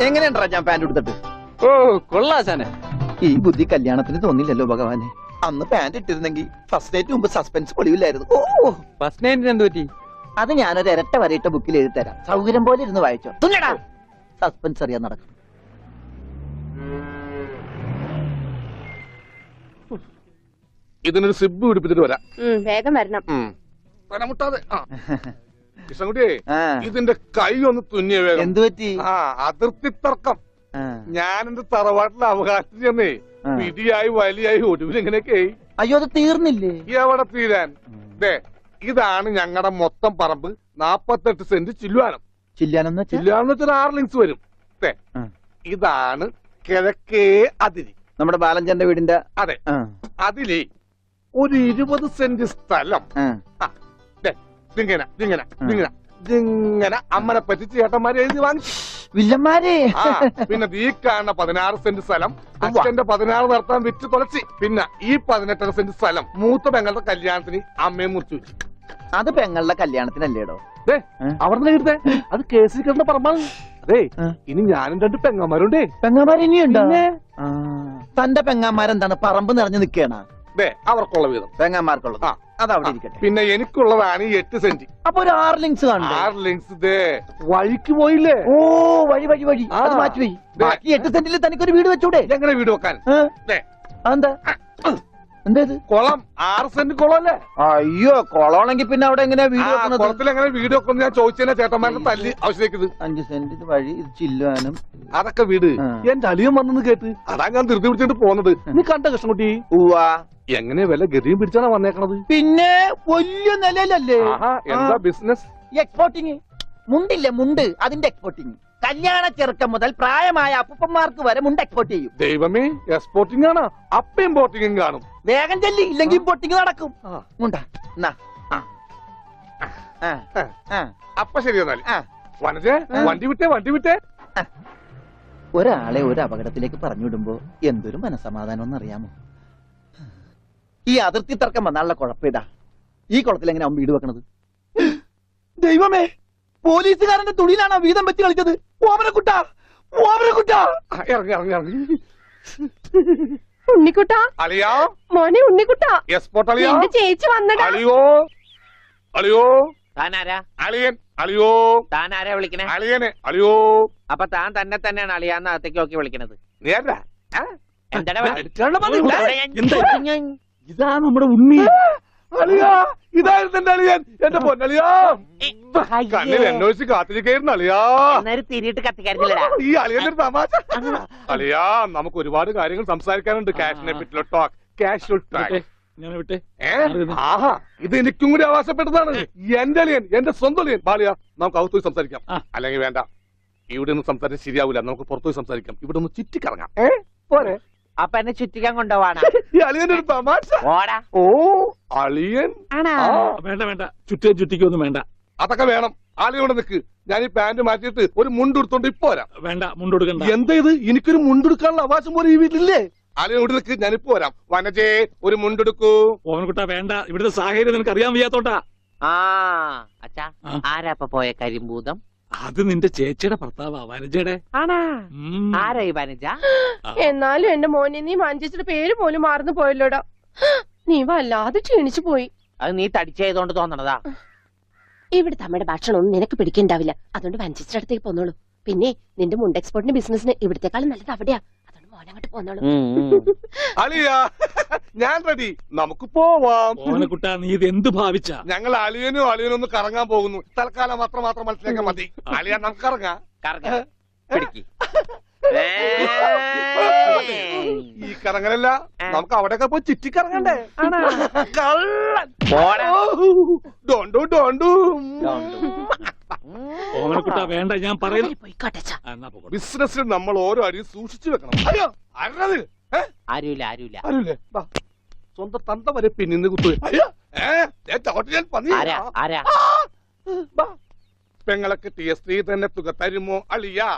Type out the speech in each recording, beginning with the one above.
എങ്ങനെയുണ്ടാ ഞാൻ പാന്റ് എടുത്തിട്ട്? ഓ കൊള്ളാശാനെ. ഈ ബുദ്ധി കല്യാണത്തിന് തോന്നില്ലല്ലോ ഭഗവാനെ. അന്ന് പാന്റ് ഇട്ടിരുന്നെങ്കിൽ ഫസ്റ്റ് നൈറ്റ് മുമ്പ് സസ്പെൻസ് പൊളിവില്ലായിരുന്നു. ഓ ഫസ്റ്റ് നൈറ്റിന് എന്ത് പറ്റി? അത് ഞാനൊരു ഇരട്ട വരയിട്ട ബുക്കിൽ എഴുതി തരാം. സൗകര്യം പോലെ ഇരുന്ന് വായിച്ചോ. തുന്നടാ സസ്പെൻസ് അറിയാൻ നടക്കും. ഇതിനൊരു സിബ് പിടിപ്പിച്ചിട്ട് വരാം. വേഗം വരണം. മുട്ടാതെ കൃഷ്ണൻകുട്ടിയെ ഇതിന്റെ കൈ ഒന്ന് തുന്നിയ വേഗം. എന്തു പറ്റി? അതിർത്തി തർക്കം. ഞാൻ എന്റെ തറവാട്ടിലെ അവകാശം ചെന്നേ പിടിയായി വലിയായി ഒടുവിൽ ഇങ്ങനെയൊക്കെ. അയ്യോ അത് തീർന്നില്ലേ? എവിടെ തീരാൻ? ഇതാണ് ഞങ്ങളുടെ മൊത്തം പറമ്പ്. 48 സെന്റ് ചില്ലുവാനം. ചില്ലാനെന്ന് ചില്ലുവാനം വെച്ചാൽ 6 ലിങ്സ് വരും. ഇതാണ് കിഴക്കേ അതിരി. നമ്മുടെ ബാലഞ്ചന്റെ വീടിന്റെ. അതെ. അതിലേ ഒരു 20 സെന്റ് സ്ഥലം ഇങ്ങനെ അമ്മനെ പറ്റിച്ച് ചേട്ടന്മാരെ എഴുതി വാങ്ങിച്ചു. വില്ലന്മാരെ. പിന്നെ ഈ കാണുന്ന 16 സെന്റ് സ്ഥലം അച്ഛന്റെ 16 നടത്താൻ വിറ്റ് തുളച്ചി. പിന്നെ ഈ 18 സെന്റ് സ്ഥലം മൂത്ത പെങ്ങളുടെ കല്യാണത്തിന് അമ്മയെ മുറിച്ചു വെച്ചു. അത് പെങ്ങളുടെ കല്യാണത്തിനല്ലേടോ? അവിടെ എഴുതേ അത് കേസിൽ കിടന്ന പറമ്പാണ്. അതെ ഇനി ഞാനും 2 പെങ്ങന്മാരുണ്ടേ. പെങ്ങന്മാർ ഇനിയുണ്ടോ? തന്റെ പെങ്ങന്മാരെന്താണ് പറമ്പ് നിറഞ്ഞു നിൽക്കണ? അവർക്കുള്ള വീതം പെങ്ങന്മാർക്കുള്ളത് അതവിടെ ഇരിക്കട്ടെ. പിന്നെ എനിക്കുള്ളതാണ് 8 സെന്റ്. അപ്പൊ ഒരു 6 ലിങ്സ് കാണും. 6 ലിങ്സ് വഴിക്ക് പോയില്ലേ? ഓ വഴി വഴി വഴി അത് മാറ്റിപ്പോയി. ബാക്കി 8 സെന്റിൽ തനിക്കൊരു വീട് വെച്ചൂടെ? എങ്ങനെ വീട് വെക്കാൻ? എന്താ എന്തേത്? കുളം 6 സെന്റ് കുളം അല്ലേ? അയ്യോ കുളമാണെങ്കിൽ പിന്നെ അവിടെ എങ്ങനെയാ വീട് വെക്കുന്നത്? കുളത്തിൽ എങ്ങനെ വീട് വെക്കുന്നത് ഞാൻ ചോദിച്ചതിനെ ചേട്ടന്മാരുടെ തല്ലി ആവശ്യത്തേക്ക്. 5 സെന്റ് വഴി ഇത് ചില്ലുവാനും അതൊക്കെ വീട്. എന്റെ അളിയൻ വന്നെന്ന് കേട്ട് അതാ ഞാൻ ധൃതി പിടിച്ചിട്ട് പോന്നത്. നീ കണ്ട കൃഷ്ണൻകുട്ടി? ഉവ്വാ. എങ്ങനെ വില ഗതിയും പിടിച്ചാണ് വന്നേക്കണത്? പിന്നെ വലിയ നിലയിലല്ലേ? എന്താ ബിസിനസ്? എക്സ്പോർട്ടിങ്. മുണ്ടില്ലേ മുണ്ട്, അതിന്റെ എക്സ്പോർട്ടിങ്. കല്യാണ ചെറുക്കം മുതൽ പ്രായമായ അപ്പൂപ്പന്മാർക്ക് വരെ മുണ്ട് എക്സ്പോർട്ട് ചെയ്യും. ദൈവമേ, എക്സ്പോർട്ടിംഗ് ആണ്. അപ്പ ഇമ്പോർട്ടിംഗും കാണും. വേഗം ചെല്ലി, ഇല്ലെങ്കിൽ ഇമ്പോർട്ടിംഗ് നടക്കും. മുണ്ടാ അപ്പൊ ശരി എന്നാൽ വനജേ വണ്ടി വിട്ടേ. ഒരാളെ ഒരു അപകടത്തിലേക്ക് പറഞ്ഞുവിടുമ്പോ എന്തൊരു മനസമാധാനം എന്നറിയാമോ? ഈ അതിർത്തി തർക്കം വന്നാലുള്ള കുഴപ്പമിതാ. ഈ കുളത്തിൽ എങ്ങനെ അവൻ വീട് വെക്കണത്? ദൈവമേ, പോലീസുകാരന്റെ തുണിയിലാണ് വീതം വെച്ച് കളിച്ചത്. ഓമനക്കുട്ട ഇറങ്ങി ഉണ്ണിക്കുട്ട അളിയാ, മോനെ ഉണ്ണിക്കുട്ട. എക്സ്പോർട്ട് അളിയാ. ചേച്ചി വന്നടാ. അളിയോ താനാരാ? അളിയൻ. അളിയോ താനാരാ വിളിക്കണേ? അളിയനെ. അളിയോ അപ്പൊ താൻ തന്നെ തന്നെയാണ് അളിയാന്ന് അകത്തേക്ക് നോക്കി വിളിക്കണത്? നേരാ. ഇതാ നമ്മുടെ ഉണ്ണി. അളിയാ, ഇതായിരുന്നു എന്റെ അളിയൻ. എന്റെ പൊന്നളിയാ, കണ്ണിൽ എന്നോച്ച് കാത്തിരിക്കായിരുന്നു അളിയാ. തിരിയിട്ട് കത്തിക്കാരില്ലടാ ഈ അളിയന്റെ തമാശ. അളിയാ, നമുക്ക് ഒരുപാട് കാര്യങ്ങൾ സംസാരിക്കാനുണ്ട്. കാഷിനെ പറ്റിയുള്ള ടോക്ക്, കാഷ്വൽ ടോക്ക്. ആഹാ, ഇത് എനിക്കും കൂടി അവകാശപ്പെട്ടതാണ്. എന്റെ അളിയൻ, എന്റെ സ്വന്തം അളിയൻ. ബാലിയ, നമുക്ക് അകത്തുപോയി സംസാരിക്കാം. അല്ലെങ്കിൽ വേണ്ട, ഇവിടെ ഒന്നും സംസാരിച്ചാൽ ശരിയാവില്ല. നമുക്ക് പുറത്തുപോയി സംസാരിക്കാം. ഇവിടെ ഒന്ന് ചുറ്റിക്കറങ്ങാം. പോരെ? അപ്പൊ എന്നെ ചുറ്റിക്കാൻ കൊണ്ടുപോവാണ്. ഈ അളിയന്റെ ഒരു തമാശ. ഓ അളിയൻ. വേണ്ട ചുറ്റിക്കൊന്നും വേണ്ട. അതൊക്കെ വേണം. ആളിയോടെ നിൽക്ക്. ഞാൻ ഈ പാന്റ് മാറ്റിയിട്ട് ഒരു മുണ്ടെടുത്തോണ്ട് ഇപ്പൊ വരാം. വേണ്ട, മുണ്ടെടുക്കണ്ട. എന്താ ഇത്? എനിക്കൊരു മുണ്ടെടുക്കാനുള്ള അവകാശം പോലെ ഈ വീട്ടിലില്ലേ? ആളിയോട് നിൽക്ക്, ഞാനിപ്പോ വരാം. വനജേ, ഒരു മുണ്ടെടുക്കൂ. ഓമനക്കുട്ടാ വേണ്ട, ഇവിടുത്തെ സാഹചര്യം നിനക്ക് അറിയാൻ വയ്യാത്തോട്ടാ. അച്ഛാ, ആരാ ഇപ്പൊ പോയ കരിമ്പൂതം? അത് നിന്റെ ചേച്ചിയുടെ ഭർത്താവാ, വനജയുടെ. ആരാ ഈ വനജ? എന്നാലും എന്റെ മോനെ, നീ മഞ്ചേച്ചിയുടെ പേര് പോലും മാറുന്നു പോയല്ലോടാ. നീ വല്ലാതെ ക്ഷീണിച്ചു പോയി. അത് നീ തടിച്ചതുകൊണ്ട് തോന്നണതാ. ഇവിടുത്തെ അമ്മയുടെ ഭക്ഷണം ഒന്നും നിനക്ക് പിടിക്കണ്ടാവില്ല. അതുകൊണ്ട് മഞ്ചേച്ചിയുടെ അടുത്തേക്ക് പോന്നോളൂ. പിന്നെ നിന്റെ മുണ്ട് എക്സ്പോർട്ടിന്റെ ബിസിനസിന് ഇവിടത്തെക്കാളും നല്ലത് അവിടെയാ. അതുകൊണ്ട് മോനങ്ങോട്ട് പോന്നോളൂ. അളിയാ, ഞാൻ റെഡി. നമുക്ക് പോവാം. ഓമനക്കുട്ടാ, നീ ഇത് എന്ത് ഭാവിച്ച? ഞങ്ങൾ അളിയനും ഒന്ന് കറങ്ങാൻ പോകുന്നു. തൽക്കാലം മാത്രം മനസ്സിലാക്കാൻ മതി. അളിയാ, നമുക്ക് ഇറങ്ങാം. ഈ കറങ്ങലല്ല, നമുക്ക് അവിടെയൊക്കെ പോയി ചുറ്റിക്കറങ്ങണ്ടേ? ഓമനക്കുട്ടാ വേണ്ട, ഞാൻ പറയുന്നു. ബിസിനസ്സിൽ നമ്മൾ ഓരോ അടിയും സൂക്ഷിച്ചു വെക്കണം. അയ്യോ, ആരുമില്ല. സ്വന്തം തന്ത വരെ പിന്നിന്ന് കുത്തു. പെങ്ങളൊക്കെ സ്ത്രീ തന്നെ തുക തരുമോ അളിയാ?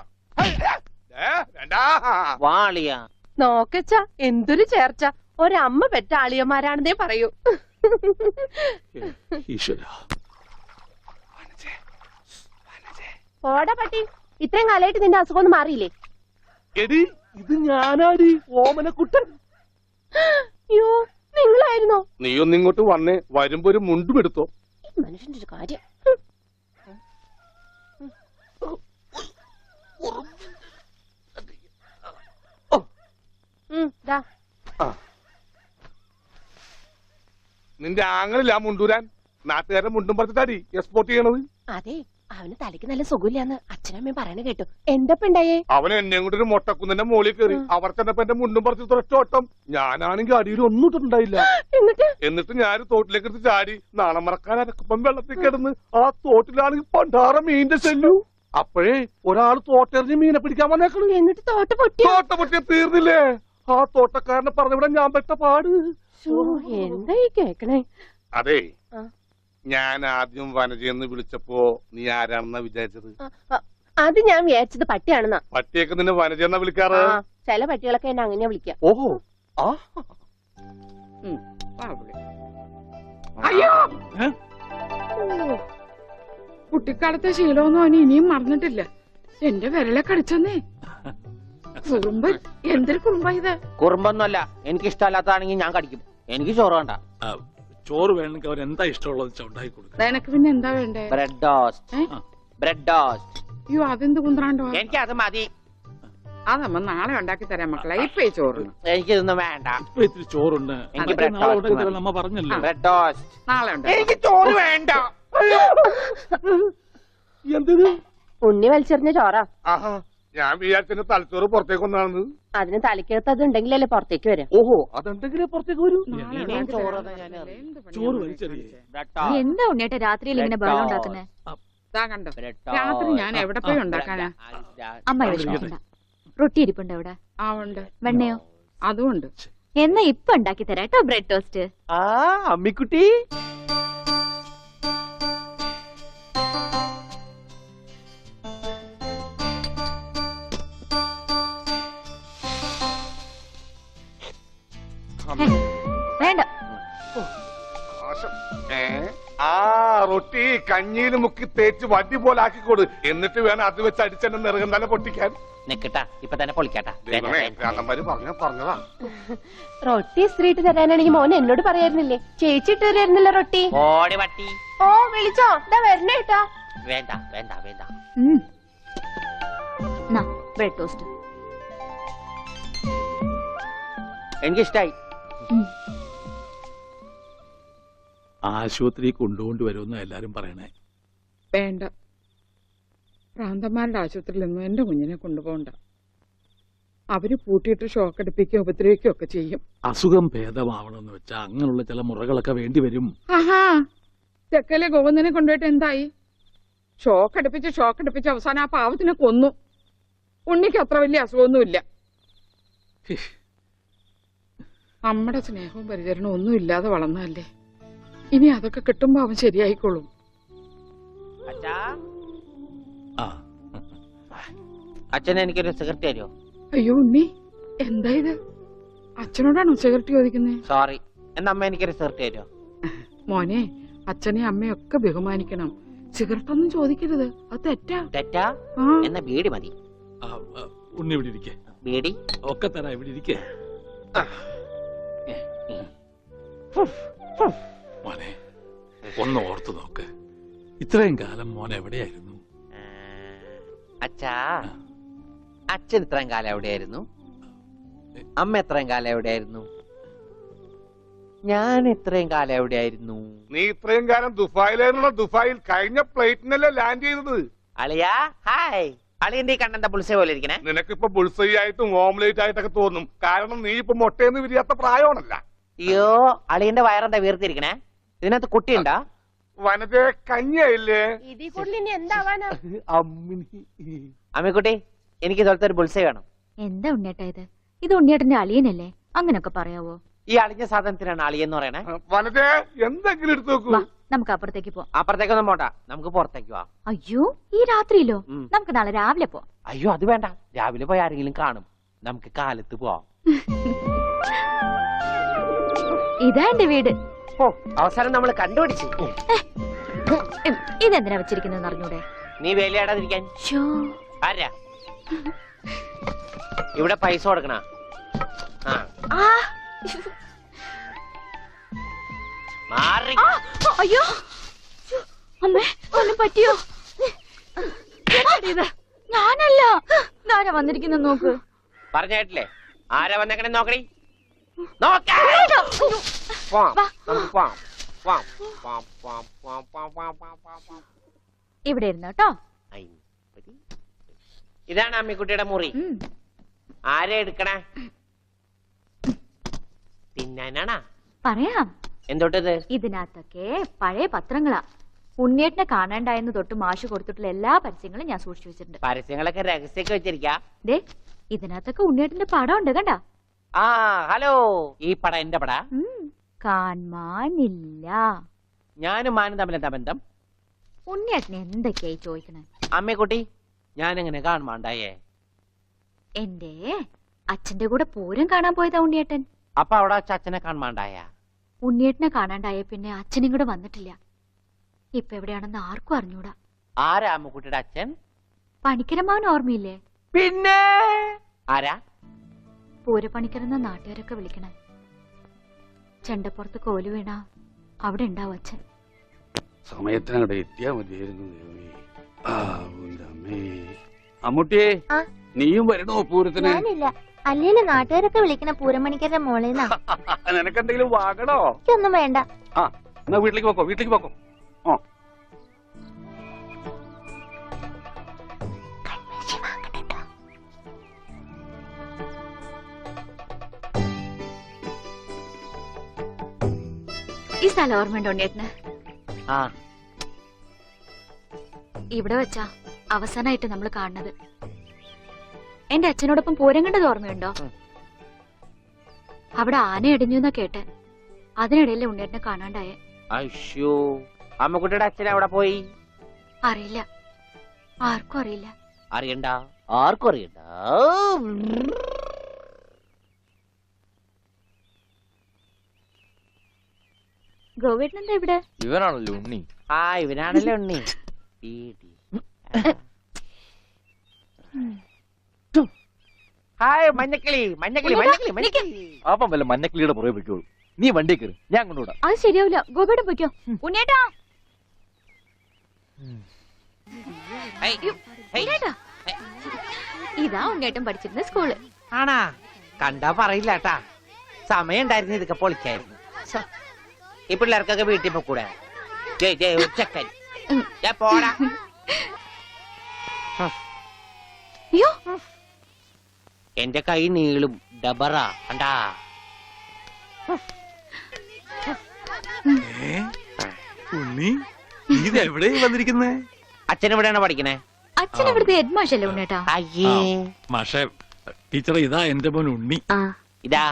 നോക്കച്ച, എന്തൊരു ചേർച്ച. ഒരമ്മ പെറ്റ ആളിയന്മാരാണെന്നേ പറയൂ. ഓടാ പട്ടി, ഇത്രയും കാലമായിട്ട് നിന്റെ അസുഖം ഒന്നും മാറിയില്ലേ? എടി ഇത് ഞാനാടി ഓമനക്കുട്ടൻ. അയ്യോ, നിങ്ങളായിരുന്നോ? നീ ഒന്നിങ്ങോട്ട് വന്നേ, വരുമ്പോ ഒരു മുണ്ടും എടുത്തോ. ഈ മനുഷ്യന്റെ ഒരു കാര്യം. ദാ. നിന്റെ ആങ്ങളില്ല മുണ്ടൂരാൻ. നാട്ടുകാരെ മുണ്ടും പറിച്ചിട്ടാടി എക്സ്പോർട്ട് ചെയ്യണത്. അതെ, അവന് തലയ്ക്ക് നല്ല സുഖമില്ലാന്ന് അച്ഛനമ്മയും പറയണ കേട്ടു. എന്തപ്പ ഉണ്ടായേ? അവൻ എന്നെ കൊണ്ട് ഒരു മൊട്ടക്കുന്നിന്റെ മോളിൽ കയറി. അവർ ചെന്നപ്പോ എന്റെ മുണ്ടും പറിച്ച് തൊട്ടോട്ടം. ഞാനാണെങ്കിൽ അടിയിൽ ഒന്നും ഇട്ടിട്ടുണ്ടായില്ല. എന്നിട്ട് ഞാൻ തോട്ടിലേക്ക് എടുത്ത് ചാടി. നാണം മറക്കാൻ അരക്കപ്പം വെള്ളത്തിൽ കിടന്ന് ആ തോട്ടിലാണെങ്കിൽ പണ്ടാറ മീനിന്റെ ചെല്ലു. അപ്പോഴേ ഒരാൾ തോട്ടെറിഞ്ഞ് മീനെ പിടിക്കാൻ വന്നേക്കണു. എന്നിട്ട് തോട്ട പൊട്ടിയ തീർന്നില്ലേ? ആ തോട്ടക്കാരനെ പറഞ്ഞവിടെ ഞാൻ പെട്ട പാട്. എന്തായി കേക്കണേ? അതെ, ആ. ഞാൻ ആദ്യം വനജയെന്ന് വിളിച്ചപ്പോ നീ ആരാണെന്നാ വിചാരിച്ചത്? അത് ഞാൻ വിചാരിച്ചത് പട്ടിയാണെന്നാ. പട്ടിയൊക്കെ നിന്നെ വനജയെന്നാ വിളിക്കാറ്? ചില പട്ടികളൊക്കെ എന്നെ അങ്ങനെയാ വിളിക്കാം. ഓഹോ, ആ അയ്യോ, കുട്ടിക്കാലത്തെ ശീലമൊന്നും അവന് ഇനിയും മറന്നിട്ടില്ല. എന്റെ വിരലെ കടിച്ചെന്നേ. കുറുമ്പ്, എന്തൊരു കുറുമ്പ ഇത്? കുറുമ്പൊന്നുമല്ല, എനിക്ക് ഇഷ്ടമല്ലാത്തതാണെങ്കിൽ ഞാൻ കടിക്കും. എനിക്ക് ചോറ് വേണ്ട. ചോറ് വേണമെങ്കിൽ അവർ എന്താ ഇഷ്ടമുള്ളത് വെച്ചാൽ ഉണ്ടാക്കി കൊടുക്കും. നിനക്ക് പിന്നെ എന്താ വേണ്ടേ? Bread toast. Bread toast. അയ്യോ, അതെന്ത് കുന്ത്രാണ്ടോ? എനിക്ക് അത് മതി. അതമ്മ നാളെ ഉണ്ടാക്കി തരാം മക്കളെ. ഇപ്പൊ ചോറ് എനിക്കിതൊന്നും വേണ്ട. ഇപ്പൊ ഇത്തിരി ചോറുണ്ട്. എനിക്ക് അതൊക്കെ bread നാളെ toast ഉണ്ടാക്കി മതി. തരാം, നമ്മ പറഞ്ഞല്ലോ. Bread toast. നാളെ ഉണ്ടാക്കി. എനിക്ക് ചോറ് വേണ്ട. എന്തിന്? ഉണ്ണി വലിച്ചെറിഞ്ഞ ചോറാ. ആഹാ, ഞാൻ വിചാരിച്ചെന്റെ തലച്ചോറ് പുറത്തേക്ക് ഒന്നാണെന്ന്. അതിന് തലയ്ക്കകത്ത് അത് ഉണ്ടെങ്കിലല്ലേ പുറത്തേക്ക് വരാം. ഓഹോ, അതെന്തെങ്കിലും പുറത്തേക്ക് വരൂ. നാളെ ഇനിയും ഉണ്ടാക്കി ചോറ് തരാം. ഞാൻ അറിയാം. എന്ത് പണിയാ ചോറ് മോനെ വലിച്ചെറിയേ. കാണിച്ചേ? Bread toast. എന്താ ഉണ്ണിയേട്ടാ രാത്രിയിൽ ഇങ്ങനെ ബഹളം ഉണ്ടാക്കുന്നേ? ദാ കണ്ടോ, ബ്രെഡ് രാത്രി ടോസ്റ്റ്. ഞാൻ എവിടെ പോയി ഉണ്ടാക്കാനാ? അമ്മ വിഷമിക്കണ്ട. റൊട്ടി ഇരിപ്പുണ്ട് അവിടെ. ആ ഉണ്ട്, വെണ്ണയോ? അതും ഉണ്ട്. എന്നാ ഇപ്പൊ ഉണ്ടാക്കി തരാം കേട്ടോ ബ്രെഡ് ടോസ്റ്റ്. ആ അമ്മിക്കുട്ടി, വേണ്ട. ആ റൊട്ടി കഞ്ഞിയിൽ മുക്കി തേച്ച് വടി പോലെ ആക്കിക്കോട്. എന്നിട്ട് വേണം അത് വെച്ച് അടിച്ചെന്നെ നിറകം തന്നെ പൊട്ടിക്കാൻ. നിക്കട്ടാ, ഇപ്പൊ തന്നെ പൊളിക്കട്ടാ. പറഞ്ഞതാ. റൊട്ടി സ്ത്രീട്ട് തരാനാണെങ്കിൽ മോൻ എന്നോട് പറയായിരുന്നില്ലേ? ചേച്ചി ഇട്ട് തരായിരുന്നില്ല റൊട്ടി. ഓടി പട്ടി. ഓ, വിളിച്ചോ? ഇതാ വരണേട്ടാ. വേണ്ട വേണ്ട വേണ്ട. Bread toast. എനിക്കിഷ്ടായി. ആശുപത്രി കൊണ്ടുകൊണ്ട് വരുമെന്ന് എല്ലാരും പറയണേ. വേണ്ട, പ്രാന്തന്മാരുടെ ആശുപത്രിയിൽ നിന്നും എന്റെ കുഞ്ഞിനെ കൊണ്ടുപോകണ്ട. അവര് പൂട്ടിയിട്ട് ഷോക്ക് അടിപ്പിക്കുകയോ ഉപദ്രവിക്കുകയോ ഒക്കെ ചെയ്യും. അസുഖം ഭേദമാവണമെന്ന് വെച്ചാൽ അങ്ങനെയുള്ള ചില മുറകളൊക്കെ വേണ്ടി വരും. ആഹാ, തെക്കലെ ഗോവിന്ദനെ കൊണ്ടുപോയിട്ട് എന്തായി? ഷോക്ക് അടുപ്പിച്ച് അവസാനം ആ പാവത്തിനെ കൊന്നു. ഉണ്ണിക്ക് അത്ര വലിയ അസുഖമൊന്നുമില്ല. നമ്മുടെ സ്നേഹവും പരിചരണവും ഒന്നും ഇല്ലാതെ വളർന്നതല്ലേ. ഇനി അതൊക്കെ കിട്ടുമ്പോ അവൻ ശരിയായിക്കോളും. അച്ഛാ, ആ അച്ഛൻ എനിക്കൊരു സിഗരറ്റ് തരുമോ? അയ്യോ ഉണ്ണി, എന്താ ഇത്? അച്ഛനോടാണോ സിഗരറ്റ് ചോദിക്കുന്നേ? സോറി, എന്നാ അമ്മ എനിക്കൊരു സിഗരറ്റ് തരുമോ? മോനെ, അച്ഛനെ അമ്മയൊക്കെ ബഹുമാനിക്കണം. സിഗരറ്റ് ഒന്നും ചോദിക്കരുത്, അത് തെറ്റാ. തെറ്റാ? ആ, എന്നാ ബീഡി മതി. ഉണ്ണി ഇവിടെ ഇരിക്കേ. ബീഡി ഒക്കെ തരാം, ഇവിടെ ഇരിക്കേ. മോനെ, ഒന്ന് ഓർത്തു നോക്ക്. ഇത്രയും കാലം മോൻ എവിടെയായിരുന്നു? അച്ഛാ, അച്ഛൻ ഇത്രയും കാലം എവിടെയായിരുന്നു? അമ്മ എത്രയും കാലം എവിടെയായിരുന്നു? ഞാൻ ഇത്രയും കാലം എവിടെയായിരുന്നു? നീ ഇത്രയും കാലം ദുബായിലായിരുന്നുള്ള. ദുബായിൽ കഴിഞ്ഞ പ്ലേറ്റിനല്ലേ ലാൻഡ് ചെയ്തത്. അളിയാ, ഹായ്. അളിയന്റെ ഈ കണ്ണന്റെ പുളിസ പോലെ ഇരിക്കണേ. നിനക്കിപ്പോ ബുൾസൈ ആയിട്ടും ഓംലേറ്റ് ആയിട്ടൊക്കെ തോന്നും. കാരണം നീ ഇപ്പൊ മുട്ടയെന്ന് വിരിയാത്ത പ്രായമാണല്ല. അയ്യോ, അളിയന്റെ വയറെന്താ വീർത്തിരിക്കണേ? ഇതിനകത്ത് കുട്ടിയുണ്ടാ? വനജയെ കഞ്ഞിയായില്ലേ? ഇതിൽ കൂടുതൽ ഇനി എന്താവാനാ? അമ്മിക്കുട്ടി, എനിക്ക് ഇതുപോലത്തെ ഒരു ബുൾസൈ വേണം. എന്താ ഉണ്ണിയേട്ടാ ഇത്? ഇത് ഉണ്ണിയേട്ടന്റെ അളിയനല്ലേ? അങ്ങനൊക്കെ പറയാവോ? ഈ അളിഞ്ഞ സാധനത്തിനാണ് അളിയെന്ന് പറയണേ. വനജയ, എന്തെങ്കിലും എടുത്തു നോക്കൂ. വാ, നമുക്ക് അപ്പുറത്തേക്ക് പോവാം. അപ്പുറത്തേക്കൊന്നും പോണ്ട, നമുക്ക് പുറത്തേക്ക് പോവാം. അയ്യോ, ഈ രാത്രിയിലോ? ഉം. നമുക്ക് നാളെ രാവിലെ പോവാം. അയ്യോ, അത് വേണ്ട. രാവിലെ പോയി ആരെങ്കിലും കാണും. നമുക്ക് കാലത്ത് പോവാം. ഇതാ എന്റെ വീട്. ഓ, അവസാനം നമ്മൾ കണ്ടുപിടിച്ചു. ഇതെന്തിനാ വെച്ചിരിക്കുന്നത് അറിഞ്ഞൂടെ? നീ വേലയാടാതിരിക്കാൻ. ഷോ, ആരാ ഇവിടെ പൈസ കൊടുക്കണ? ആ മാറി. അയ്യോ അമ്മേ ഒന്നും പറ്റിയോ? ഇത് ഞാനല്ല. ആരാ വന്നിരിക്കുന്ന നോക്ക്. പറഞ്ഞിട്ടില്ലേ ആരാ വന്നേക്കണേ നോക്കണേ. നോക്ക ഇവിടെ ഇരുന്നു കേട്ടോ. ഇതാണ് അമ്മിക്കുട്ടിയുടെ മുറി. ആരെ എടുക്കണേ? തിന്നാനാണാ? പറയാം. എന്തോട്ടത്? ഇതിനകത്തൊക്കെ പഴയ പത്രങ്ങളാ. ഉണ്ണിയേട്ടനെ കാണാണ്ടായെന്ന് തൊട്ട് മാഷ് കൊടുത്തിട്ടുള്ള എല്ലാ പരസ്യങ്ങളും ഞാൻ സൂക്ഷിച്ചു വെച്ചിട്ടുണ്ട്. പരസ്യങ്ങളൊക്കെ രഹസ്യമൊക്കെ വെച്ചിരിക്കാ. ദേ ഇതിനകത്തൊക്കെ ഉണ്ണിയേട്ടന്റെ പടം ഉണ്ട് കണ്ടാ. ആ ഹലോ, ഈ പടം എന്റെ പടാ. കാണാനില്ല. ഞാനും മാനും തമ്മിൽ എന്താ ബന്ധം? ഉണ്ണിയേട്ടനെ എന്തൊക്കെയായി ചോദിക്കണേ? അമ്മക്കുട്ടി ഞാനെങ്ങനെ കാണുമാണ്ടായേ? എന്റെ അച്ഛന്റെ കൂടെ പൂരം കാണാൻ പോയതാ ഉണ്ണിയേട്ടൻ. അപ്പൊ അവിടെ അച്ഛനെ കാണുമാണ്ടായ? ഉണ്ണിയേട്ടനെ കാണാണ്ടായ പിന്നെ അച്ഛനും കൂടെ വന്നിട്ടില്ല. ഇപ്പൊ എവിടെയാണെന്ന് ആർക്കും അറിഞ്ഞൂടാ. ആരാ അമ്മക്കുട്ടിയുടെ അച്ഛൻ? പണിക്കരമാവൻ ഓർമ്മയില്ലേ? പിന്നെ ആരാ? പൂരപ്പണിക്കരെന്ന നാട്ടുകാരൊക്കെ വിളിക്കണേ. ചെണ്ടപ്പുറത്ത് കോല് വീണ അവിടെ ഉണ്ടാവും അച്ഛൻ. സമയത്തിനവിടെ എത്തിയാ മതിയായിരുന്നു. അമ്മൂട്ടിയെ നീയും വരണോ പൂരത്തിന്? ഞാനില്ല. അല്ലേലും നാട്ടുകാരൊക്കെ വിളിക്കണ പൂരമണിക്കരുടെ മോളേന്നാ. നിനക്കെന്തെങ്കിലും വാങ്ങണോ? ഒന്നും വേണ്ട. ആ എന്നാ വീട്ടിലേക്ക് പോക്കോ, വീട്ടിലേക്ക് പോക്കോ. ഓ ഈ സ്ഥലം ഓർമ്മയുണ്ടോ ഉണ്ണിയേട്ടന്? ആ ഇവിടെ വെച്ചാ അവസാനമായിട്ട് നമ്മൾ കാണുന്നത്. എന്റെ അച്ഛനോടൊപ്പം പൂരം കണ്ടത് ഓർമ്മയുണ്ടോ? അവിടെ ആന ഇടിഞ്ഞു എന്നാ കേട്ടെ. അതിനിടയിലെ ഉണ്ണിയേട്ടനെ കാണാണ്ടായേ. അയ്യോ, അമ്മക്കുട്ടിയുടെ അച്ഛൻ അവിടെ പോയി? അറിയില്ല, ആർക്കും അറിയില്ല. അറിയണ്ട, ആർക്കും അറിയണ്ട. ഗോവേട്ടൻ എന്താ ഇവിടെ? ഇവനാണല്ലോ ഉണ്ണി. ആ ഇവനാണല്ലോ ഉണ്ണി. ഹായ് മഞ്ഞക്കിളി, മഞ്ഞക്കിളി, മഞ്ഞക്കിളി, മഞ്ഞക്കിളി. അപ്പം വല്ല മഞ്ഞക്കിളിയുടെ പുറകെ പൊയ്ക്കോളൂ. നീ വണ്ടി കയറി, ഞാൻ കൊണ്ടുവിടാം. അത് ശരിയാവില്ല. ഗോവേട്ടൻ പൊയ്ക്കോ. ഉണ്ണിയേട്ടാ, ഉണ്ണിയേട്ടാ. ഇതാ ഉണ്ണിയേട്ടൻ പഠിച്ചിരുന്ന സ്കൂള്. ആണാ? കണ്ടാ പറയില്ല കേട്ടാ. സമയം ഉണ്ടായിരുന്നു ഇതൊക്കെ പൊളിക്കായിരുന്നു. ഈ പിള്ളേർക്കൊക്കെ വീട്ടിൽ പോക്കൂടെ? ചെക്കൻ പോടാ. അയ്യോ, എന്റെ കൈ നീളും ഡബറ കണ്ടാ. ഉണ്ണി ഇത് എവിടെയും വന്നിരിക്കുന്നേ? അച്ഛൻ എവിടെയാണ് പഠിക്കണേ? അച്ഛൻ ഇവിടുത്തെ ഹെഡ് മാഷല്ലേ ഉണ്ണിയേട്ടാ? അയ്യേ, മാഷേ ടീച്ചറെ ഇതാ എന്റെ മോൻ ഉണ്ണി. ഇതാ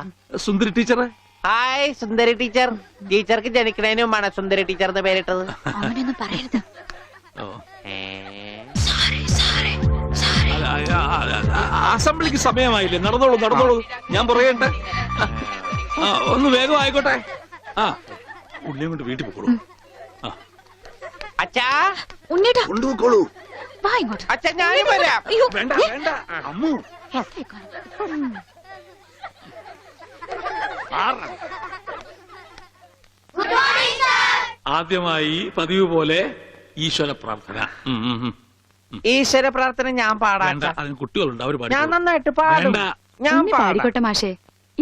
സുന്ദരി ടീച്ചറെ. ഹായ് സുന്ദരി ടീച്ചർ. ടീച്ചർക്ക് ജനിക്കണേന് മുമ്പാണ് സുന്ദരി ടീച്ചർ എന്ന് പേരിട്ടത്. അവനൊന്നും പറയരുത്. അസംബ്ലിക്ക് സമയമായില്ലേ? നടന്നോളൂ നടന്നോളൂ, ഞാൻ പറയട്ടെ. ഒന്ന് വേഗം ആയിക്കോട്ടെ. ആ ഉള്ളിയും കൊണ്ട് വീട്ടിൽ പോക്കോളൂ. അച്ഛാ ഉണ്ണിയേട്ടാ കൊണ്ടുപോക്കോളൂ. വാ ഇങ്ങോട്ട്. അച്ഛൻ ഞാനും വരാം. വേണ്ട വേണ്ട അമ്മു. ആദ്യമായി പതിവ് പോലെ ഈശ്വര പ്രാർത്ഥന. ഈശ്വര പ്രാർത്ഥന ഞാൻ പാടാം. വേണ്ട, അതിന് കുട്ടികളുണ്ട്, അവര് ഞാൻ നന്നായിട്ട് പാടും. വേണ്ട. ഞാൻ പാടിക്കോട്ടെ മാഷേ,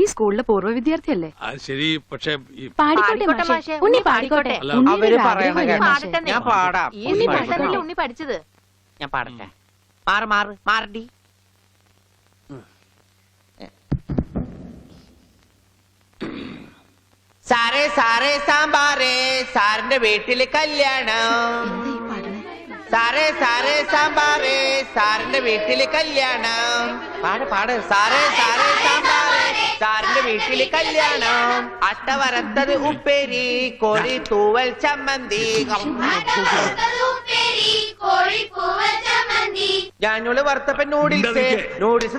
ഈ സ്കൂളിലെ പൂർവ്വ വിദ്യാർത്ഥിയല്ലേ? അത് ശരി, പക്ഷെ പാടിക്കോട്ടെ മാഷേ, ഉണ്ണി പാടിക്കോട്ടെ. അല്ല, അവര് പറയണ മാഷേ. ഞാൻ പാടാം. ഉണ്ണി പാടിക്കോട്ടെ. ഉണ്ണി പഠിച്ചത്. ഞാൻ പാടട്ടെ. മാറ് മാറ് മാറടി. സാറേ സാറേ സാമ്പാറേ, സാറിന്റെ വീട്ടില് കല്യാണം. സാറേ സാറേ സാമ്പാറേ, സാറിന്റെ വീട്ടില് കല്യാണം. പാട് പാട്. സാറേ സാറേ സാമ്പാറേ, സാറിന്റെ വീട്ടില് കല്യാണം. അട്ട വരത്തത് ഉപ്പേരി, കോഴി തൂവൽ ചമ്മന്തി. ഞാനോട് വറുത്തപ്പൻ നൂഡിൽസ്, നൂഡിൽസ്.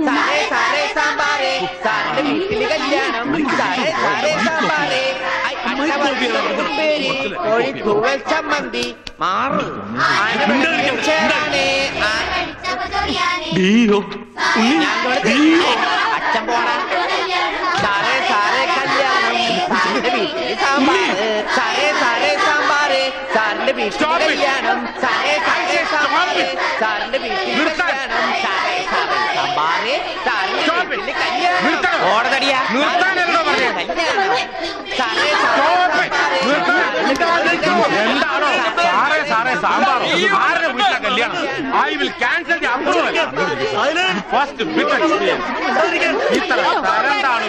സാറേ സാറേ സാമ്പാറേ, സാറിന്റെ വീട്ടില് കല്യാണം. സാറേ സാറേ സാമ്പാറേ. ഉപ്പേരി, കോഴി തൂവൽ ചമ്മന്തി മാറ് അച്ഛൻ പോടാ സാറേ സാറേ കല്യാണം സാറിന്റെ വീട്ടിൽ സാമ്പാറ് സാറേ സാറേ സാമ്പാറ് സാറിന്റെ വീട്ടിൽ കല്യാണം സാറേ സാറേ സാമ്പാറ് സാറിന്റെ വീട്ടിൽ കല്യാണം സാറേ സാറേ സാമ്പാറ് സാറിന്റെ വീട്ടിൽ കല്യാണം ഓടതടിയാ സാറേ എന്താണോ സാറേ സാറേ സാമ്പാർ ആരുടെ വീട്ടിലെ കല്യാണം I will cancel the approval first bit experience ഇത്ര തരണ്ടാണ്